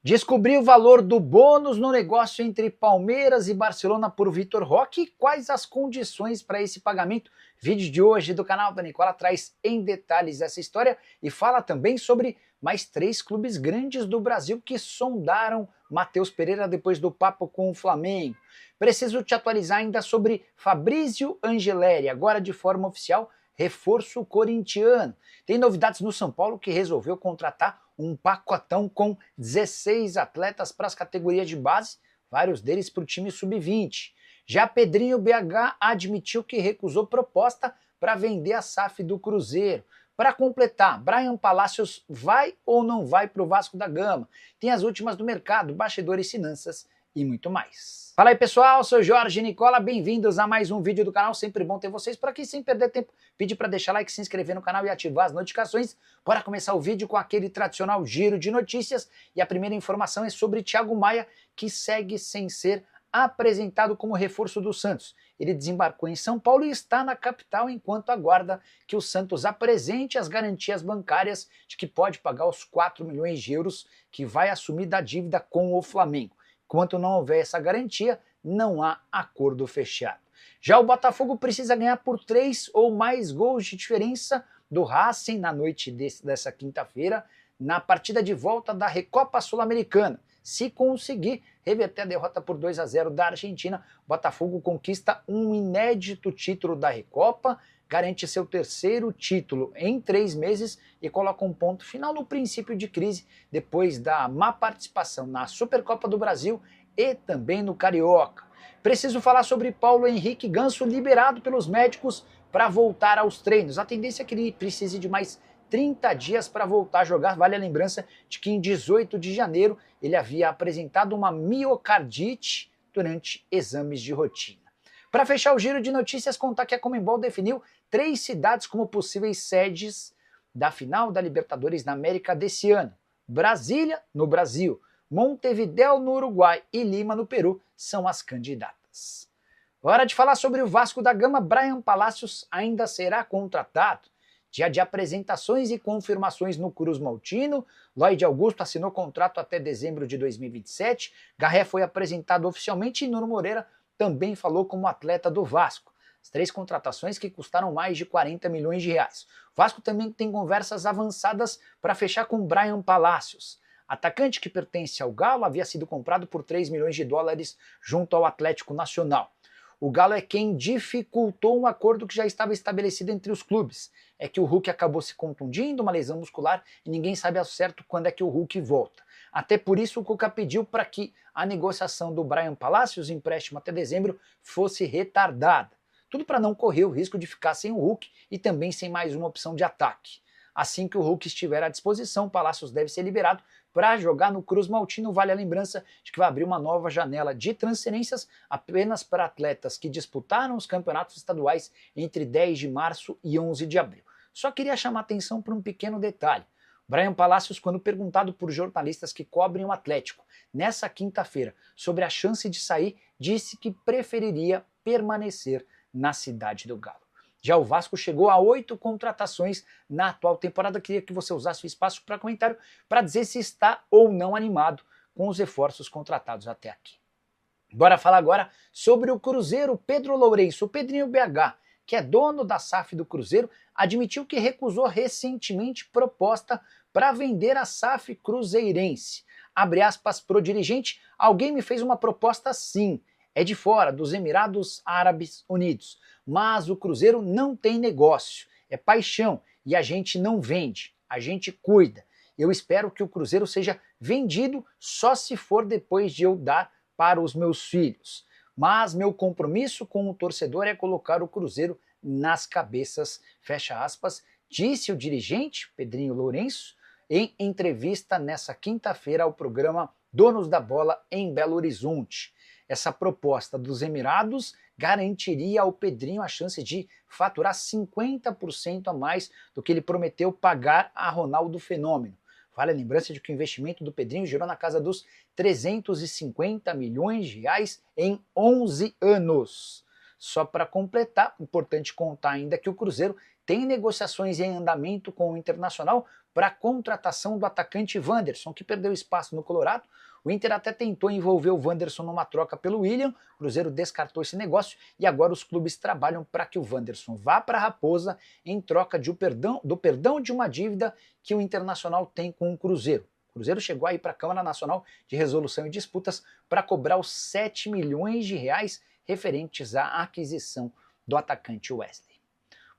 Descobri o valor do bônus no negócio entre Palmeiras e Barcelona por Vitor Roque e quais as condições para esse pagamento. Vídeo de hoje do canal da Nicola traz em detalhes essa história e fala também sobre mais 3 clubes grandes do Brasil que sondaram Matheus Pereira depois do papo com o Flamengo. Preciso te atualizar ainda sobre Fabrício Angeleri, agora de forma oficial, reforço corintiano. Tem novidades no São Paulo que resolveu contratar um pacotão com 16 atletas para as categorias de base, vários deles para o time sub-20. Já Pedrinho BH admitiu que recusou proposta para vender a SAF do Cruzeiro. Para completar, Bryan Palacios vai ou não vai para o Vasco da Gama? Tem as últimas do mercado, bastidores, finanças e muito mais. Fala aí pessoal, sou Jorge Nicola, bem-vindos a mais um vídeo do canal, sempre bom ter vocês por aqui, sem perder tempo, pedir para deixar like, se inscrever no canal e ativar as notificações. Bora começar o vídeo com aquele tradicional giro de notícias, e a primeira informação é sobre Thiago Maia, que segue sem ser apresentado como reforço do Santos. Ele desembarcou em São Paulo e está na capital enquanto aguarda que o Santos apresente as garantias bancárias de que pode pagar os 4 milhões de euros que vai assumir da dívida com o Flamengo. Enquanto não houver essa garantia, não há acordo fechado. Já o Botafogo precisa ganhar por 3 ou mais gols de diferença do Racing na noite dessa quinta-feira, na partida de volta da Recopa Sul-Americana. Se conseguir reverter a derrota por 2-0 da Argentina, o Botafogo conquista um inédito título da Recopa, garante seu 3º título em 3 meses e coloca um ponto final no princípio de crise depois da má participação na Supercopa do Brasil e também no Carioca. Preciso falar sobre Paulo Henrique Ganso, liberado pelos médicos para voltar aos treinos. A tendência é que ele precise de mais 30 dias para voltar a jogar. Vale a lembrança de que em 18 de janeiro ele havia apresentado uma miocardite durante exames de rotina. Para fechar o giro de notícias, contar que a Conmebol definiu 3 cidades como possíveis sedes da final da Libertadores da América desse ano. Brasília, no Brasil, Montevidéu, no Uruguai e Lima, no Peru, são as candidatas. Hora de falar sobre o Vasco da Gama. Bryan Palacios ainda será contratado. Dia de apresentações e confirmações no Cruz Maltino, Lloyd Augusto assinou contrato até dezembro de 2027, Garré foi apresentado oficialmente e Nuno Moreira também falou como atleta do Vasco. As 3 contratações que custaram mais de 40 milhões de reais. O Vasco também tem conversas avançadas para fechar com Bryan Palacios. Atacante que pertence ao Galo havia sido comprado por 3 milhões de dólares junto ao Atlético Nacional. O Galo é quem dificultou um acordo que já estava estabelecido entre os clubes. É que o Hulk acabou se contundindo, uma lesão muscular, e ninguém sabe ao certo quando é que o Hulk volta. Até por isso o Cuca pediu para que a negociação do Bryan Palacios, empréstimo até dezembro, fosse retardada. Tudo para não correr o risco de ficar sem o Hulk e também sem mais uma opção de ataque. Assim que o Hulk estiver à disposição, Palacios deve ser liberado para jogar no Cruz Maltino. Vale a lembrança de que vai abrir uma nova janela de transferências apenas para atletas que disputaram os campeonatos estaduais entre 10 de março e 11 de abril. Só queria chamar atenção para um pequeno detalhe. Bryan Palacios, quando perguntado por jornalistas que cobrem o Atlético nessa quinta-feira sobre a chance de sair, disse que preferiria permanecer na cidade do Galo. Já o Vasco chegou a 8 contratações na atual temporada. Queria que você usasse o espaço para comentário para dizer se está ou não animado com os reforços contratados até aqui. Bora falar agora sobre o Cruzeiro. Pedro Lourenço, o Pedrinho BH, que é dono da SAF do Cruzeiro, admitiu que recusou recentemente proposta para vender a SAF cruzeirense. Abre aspas pro dirigente: alguém me fez uma proposta sim. É de fora, dos Emirados Árabes Unidos. Mas o Cruzeiro não tem negócio, é paixão, e a gente não vende, a gente cuida. Eu espero que o Cruzeiro seja vendido só se for depois de eu dar para os meus filhos. Mas meu compromisso com o torcedor é colocar o Cruzeiro nas cabeças, fecha aspas, disse o dirigente, Pedrinho Lourenço, em entrevista nessa quinta-feira ao programa Donos da Bola em Belo Horizonte. Essa proposta dos Emirados garantiria ao Pedrinho a chance de faturar 50% a mais do que ele prometeu pagar a Ronaldo Fenômeno. Vale a lembrança de que o investimento do Pedrinho girou na casa dos 350 milhões de reais em 11 anos. Só para completar, importante contar ainda que o Cruzeiro tem negociações em andamento com o Internacional para a contratação do atacante Wanderson, que perdeu espaço no Colorado. O Inter até tentou envolver o Wanderson numa troca pelo William, o Cruzeiro descartou esse negócio e agora os clubes trabalham para que o Wanderson vá para a Raposa em troca do perdão de uma dívida que o Internacional tem com o Cruzeiro. O Cruzeiro chegou aí para a Câmara Nacional de Resolução e Disputas para cobrar os 7 milhões de reais referentes à aquisição do atacante Wesley.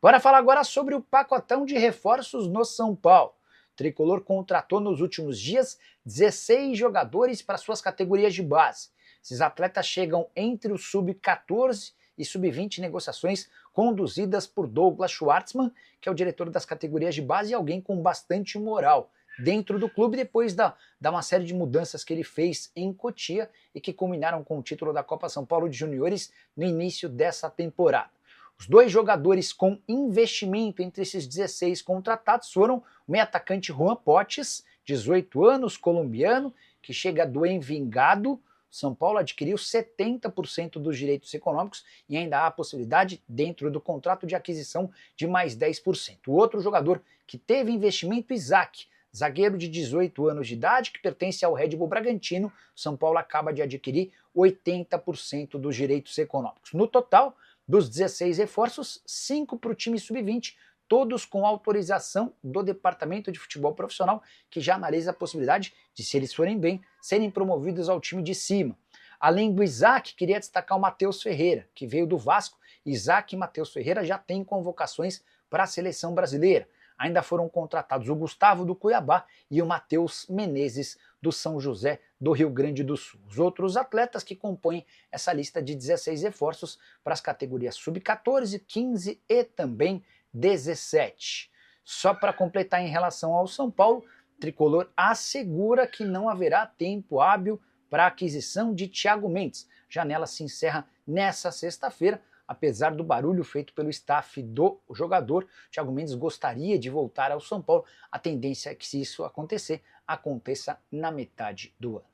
Bora falar agora sobre o pacotão de reforços no São Paulo. O Tricolor contratou nos últimos dias 16 jogadores para suas categorias de base. Esses atletas chegam entre o sub-14 e sub-20 negociações conduzidas por Douglas Schwartzman, que é o diretor das categorias de base e alguém com bastante moral dentro do clube depois da uma série de mudanças que ele fez em Cotia e que culminaram com o título da Copa São Paulo de Juniores no início dessa temporada. Os dois jogadores com investimento entre esses 16 contratados foram o meio-atacante Juan Potes, 18 anos, colombiano, que chega do Envigado. São Paulo adquiriu 70% dos direitos econômicos e ainda há a possibilidade, dentro do contrato de aquisição, de mais 10%. O outro jogador que teve investimento, Isaac, zagueiro de 18 anos de idade, que pertence ao Red Bull Bragantino. São Paulo acaba de adquirir 80% dos direitos econômicos. No total, dos 16 reforços, 5 para o time sub-20, todos com autorização do Departamento de Futebol Profissional, que já analisa a possibilidade de, se eles forem bem, serem promovidos ao time de cima. Além do Isaac, queria destacar o Matheus Ferreira, que veio do Vasco. Isaac e Matheus Ferreira já têm convocações para a seleção brasileira. Ainda foram contratados o Gustavo do Cuiabá e o Matheus Menezes do São José do Rio Grande do Sul. Os outros atletas que compõem essa lista de 16 reforços para as categorias sub-14, 15 e também 17. Só para completar em relação ao São Paulo, o Tricolor assegura que não haverá tempo hábil para a aquisição de Thiago Mendes. A janela se encerra nessa sexta-feira. Apesar do barulho feito pelo staff do jogador, Thiago Mendes gostaria de voltar ao São Paulo. A tendência é que, se isso acontecer, aconteça na metade do ano.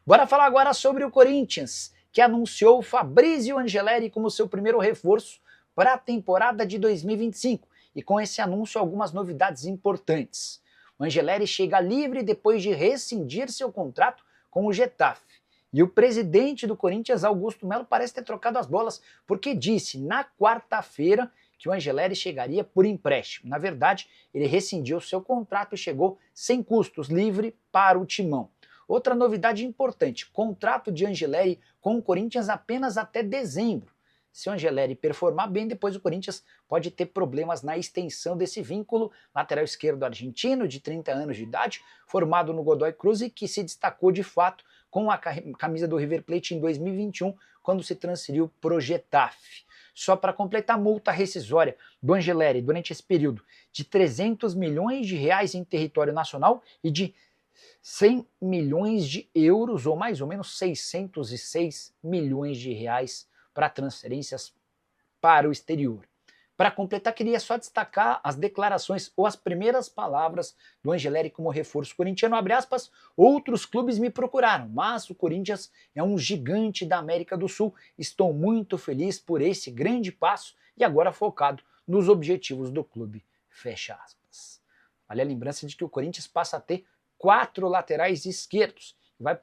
Bora falar agora sobre o Corinthians, que anunciou Fabrício Angeleri como seu primeiro reforço para a temporada de 2025. E com esse anúncio, algumas novidades importantes. O Angeleri chega livre depois de rescindir seu contrato com o Getafe. E o presidente do Corinthians, Augusto Melo, parece ter trocado as bolas, porque disse na quarta-feira que o Angeleri chegaria por empréstimo. Na verdade, ele rescindiu seu contrato e chegou sem custos, livre para o Timão. Outra novidade importante, contrato de Angeleri com o Corinthians apenas até dezembro. Se o Angeleri performar bem, depois o Corinthians pode ter problemas na extensão desse vínculo. Lateral esquerdo argentino, de 30 anos de idade, formado no Godoy Cruz e que se destacou de fato com a camisa do River Plate em 2021, quando se transferiu para o Getafe. Só para completar, a multa rescisória do Angeleri durante esse período de 300 milhões de reais em território nacional e de 100 milhões de euros, ou mais ou menos 606 milhões de reais para transferências para o exterior. Para completar, queria só destacar as declarações ou as primeiras palavras do Angeleri como reforço corintiano, abre aspas, outros clubes me procuraram, mas o Corinthians é um gigante da América do Sul, estou muito feliz por esse grande passo e agora focado nos objetivos do clube, fecha aspas. Vale a lembrança de que o Corinthians passa a ter 4 laterais esquerdos e vai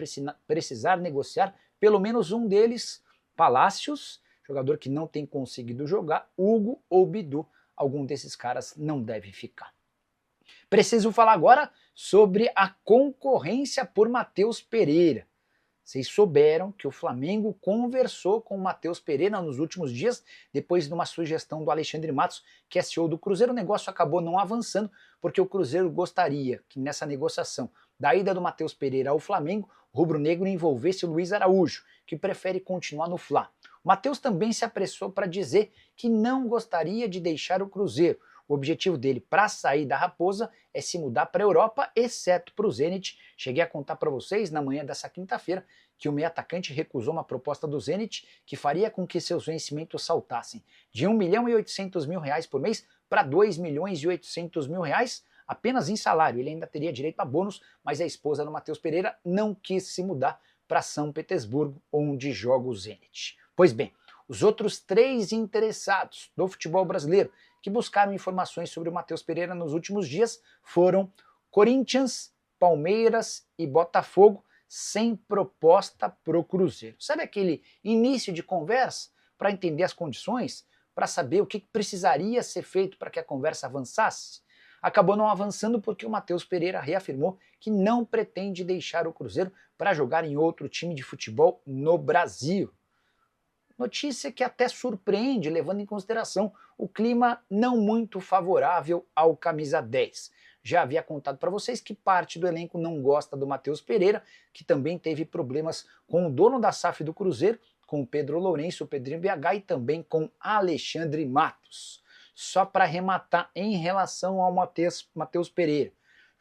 precisar negociar pelo menos um deles, Palácios, jogador que não tem conseguido jogar, Hugo ou Bidu, algum desses caras não deve ficar. Preciso falar agora sobre a concorrência por Matheus Pereira. Vocês souberam que o Flamengo conversou com o Matheus Pereira nos últimos dias, depois de uma sugestão do Alexandre Matos, que é CEO do Cruzeiro. O negócio acabou não avançando, porque o Cruzeiro gostaria que nessa negociação da ida do Matheus Pereira ao Flamengo, o rubro-negro envolvesse o Luiz Araújo, que prefere continuar no Fla. O Matheus também se apressou para dizer que não gostaria de deixar o Cruzeiro. O objetivo dele para sair da Raposa é se mudar para a Europa, exceto para o Zenit. Cheguei a contar para vocês na manhã dessa quinta-feira que o meio-atacante recusou uma proposta do Zenit que faria com que seus vencimentos saltassem de 1.800.000 reais por mês para 2.800.000 reais apenas em salário. Ele ainda teria direito a bônus, mas a esposa do Matheus Pereira não quis se mudar para São Petersburgo, onde joga o Zenit. Pois bem, os outros 3 interessados do futebol brasileiro que buscaram informações sobre o Matheus Pereira nos últimos dias foram Corinthians, Palmeiras e Botafogo, sem proposta pro Cruzeiro. Sabe aquele início de conversa para entender as condições, para saber o que precisaria ser feito para que a conversa avançasse? Acabou não avançando porque o Matheus Pereira reafirmou que não pretende deixar o Cruzeiro para jogar em outro time de futebol no Brasil. Notícia que até surpreende, levando em consideração o clima não muito favorável ao camisa 10. Já havia contado para vocês que parte do elenco não gosta do Matheus Pereira, que também teve problemas com o dono da SAF do Cruzeiro, com o Pedro Lourenço, o Pedrinho BH, e também com Alexandre Matos. Só para arrematar em relação ao Matheus Pereira,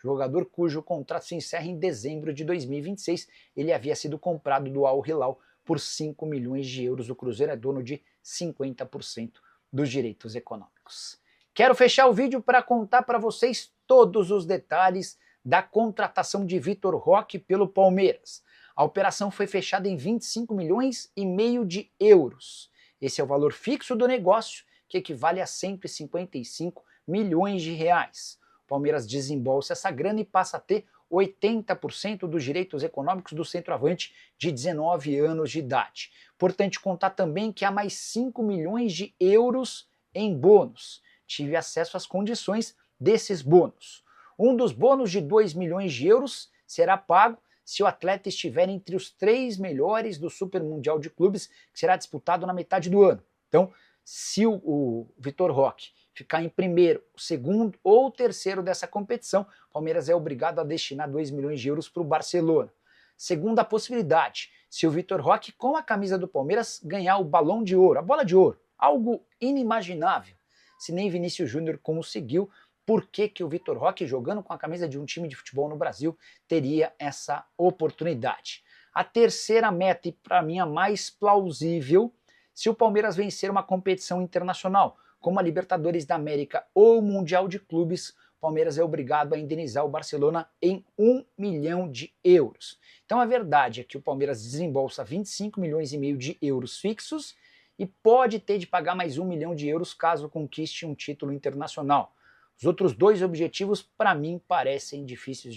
jogador cujo contrato se encerra em dezembro de 2026, ele havia sido comprado do Al Hilal por 5 milhões de euros. O Cruzeiro é dono de 50% dos direitos econômicos. Quero fechar o vídeo para contar para vocês todos os detalhes da contratação de Vitor Roque pelo Palmeiras. A operação foi fechada em 25 milhões e meio de euros. Esse é o valor fixo do negócio, que equivale a 155 milhões de reais. O Palmeiras desembolsa essa grana e passa a ter 80% dos direitos econômicos do centroavante de 19 anos de idade. Importante contar também que há mais 5 milhões de euros em bônus. Tive acesso às condições desses bônus. Um dos bônus de 2 milhões de euros será pago se o atleta estiver entre os 3 melhores do Super Mundial de Clubes, que será disputado na metade do ano. Então, se o Vitor Roque ficar em primeiro, segundo ou terceiro dessa competição, o Palmeiras é obrigado a destinar 2 milhões de euros para o Barcelona. Segunda possibilidade, se o Vitor Roque, com a camisa do Palmeiras, ganhar o Balão de Ouro, a Bola de Ouro, algo inimaginável. Se nem Vinícius Júnior conseguiu, por que o Vitor Roque, jogando com a camisa de um time de futebol no Brasil, teria essa oportunidade? A terceira meta, e para mim a mais plausível, se o Palmeiras vencer uma competição internacional, como a Libertadores da América ou o Mundial de Clubes, o Palmeiras é obrigado a indenizar o Barcelona em 1 milhão de euros. Então a verdade é que o Palmeiras desembolsa 25 milhões e meio de euros fixos e pode ter de pagar mais 1 milhão de euros caso conquiste um título internacional. Os outros dois objetivos, para mim, parecem difíceis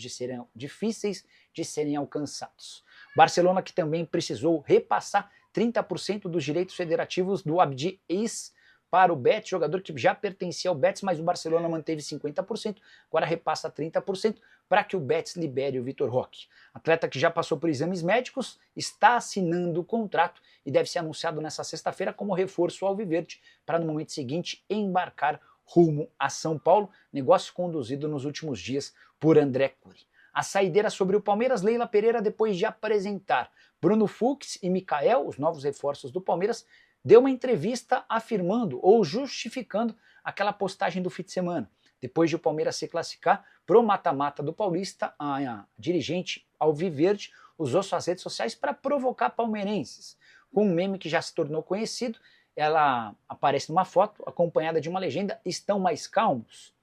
de serem alcançados. Barcelona, que também precisou repassar 30% dos direitos federativos do Abdi Is para o Betis, jogador que já pertencia ao Betis, mas o Barcelona manteve 50%, agora repassa 30% para que o Betis libere o Vitor Roque. Atleta que já passou por exames médicos, está assinando o contrato e deve ser anunciado nessa sexta-feira como reforço ao Alviverde para no momento seguinte embarcar rumo a São Paulo, negócio conduzido nos últimos dias por André Cury. A saideira sobre o Palmeiras, Leila Pereira, depois de apresentar Bruno Fux e Mikael, os novos reforços do Palmeiras, deu uma entrevista afirmando ou justificando aquela postagem do fim de semana. Depois de o Palmeiras se classificar pro mata-mata do Paulista, a dirigente alviverde usou suas redes sociais para provocar palmeirenses. Com um meme que já se tornou conhecido, ela aparece numa foto acompanhada de uma legenda: "Estão mais calmos?"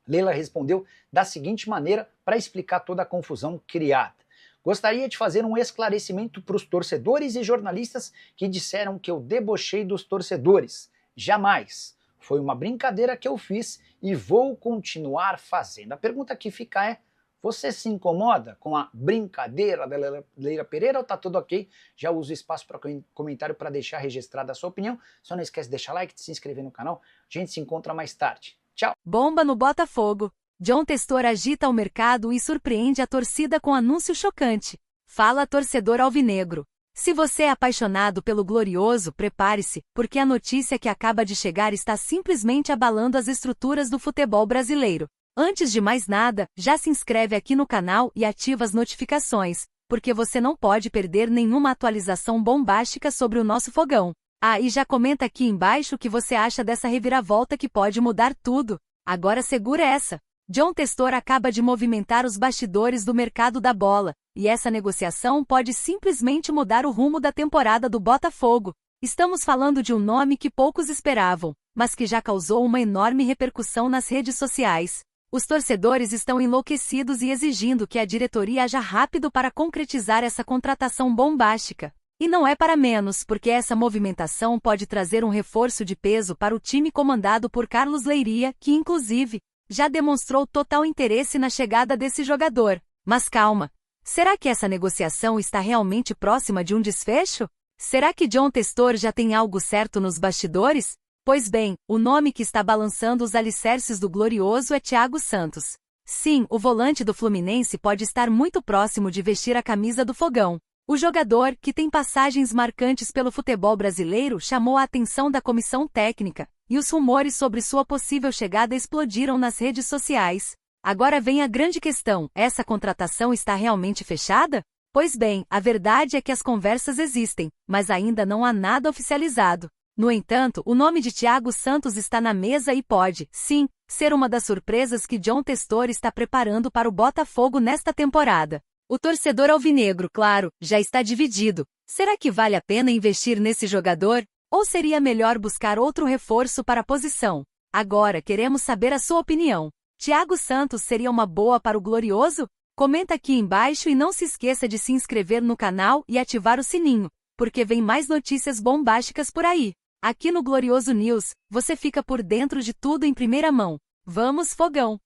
Leila respondeu da seguinte maneira para explicar toda a confusão criada: "Gostaria de fazer um esclarecimento para os torcedores e jornalistas que disseram que eu debochei dos torcedores. Jamais. Foi uma brincadeira que eu fiz e vou continuar fazendo." A pergunta que fica é: você se incomoda com a brincadeira da Leila Pereira ou tá tudo ok? Já uso o espaço para comentário para deixar registrada a sua opinião. Só não esquece de deixar like e de se inscrever no canal. A gente se encontra mais tarde. Tchau! Bomba no Botafogo. John Textor agita o mercado e surpreende a torcida com anúncio chocante. Fala torcedor alvinegro. Se você é apaixonado pelo Glorioso, prepare-se, porque a notícia que acaba de chegar está simplesmente abalando as estruturas do futebol brasileiro. Antes de mais nada, já se inscreve aqui no canal e ativa as notificações, porque você não pode perder nenhuma atualização bombástica sobre o nosso fogão. Ah, e já comenta aqui embaixo o que você acha dessa reviravolta que pode mudar tudo. Agora segura essa. John Textor acaba de movimentar os bastidores do mercado da bola, e essa negociação pode simplesmente mudar o rumo da temporada do Botafogo. Estamos falando de um nome que poucos esperavam, mas que já causou uma enorme repercussão nas redes sociais. Os torcedores estão enlouquecidos e exigindo que a diretoria haja rápido para concretizar essa contratação bombástica. E não é para menos, porque essa movimentação pode trazer um reforço de peso para o time comandado por Carlos Leiria, que inclusive já demonstrou total interesse na chegada desse jogador. Mas calma, será que essa negociação está realmente próxima de um desfecho? Será que John Testor já tem algo certo nos bastidores? Pois bem, o nome que está balançando os alicerces do Glorioso é Thiago Santos. Sim, o volante do Fluminense pode estar muito próximo de vestir a camisa do Fogão. O jogador, que tem passagens marcantes pelo futebol brasileiro, chamou a atenção da comissão técnica, e os rumores sobre sua possível chegada explodiram nas redes sociais. Agora vem a grande questão: essa contratação está realmente fechada? Pois bem, a verdade é que as conversas existem, mas ainda não há nada oficializado. No entanto, o nome de Thiago Santos está na mesa e pode, sim, ser uma das surpresas que John Testor está preparando para o Botafogo nesta temporada. O torcedor alvinegro, claro, já está dividido. Será que vale a pena investir nesse jogador? Ou seria melhor buscar outro reforço para a posição? Agora queremos saber a sua opinião. Thiago Santos seria uma boa para o Glorioso? Comenta aqui embaixo e não se esqueça de se inscrever no canal e ativar o sininho, porque vem mais notícias bombásticas por aí. Aqui no Glorioso News, você fica por dentro de tudo em primeira mão. Vamos, Fogão!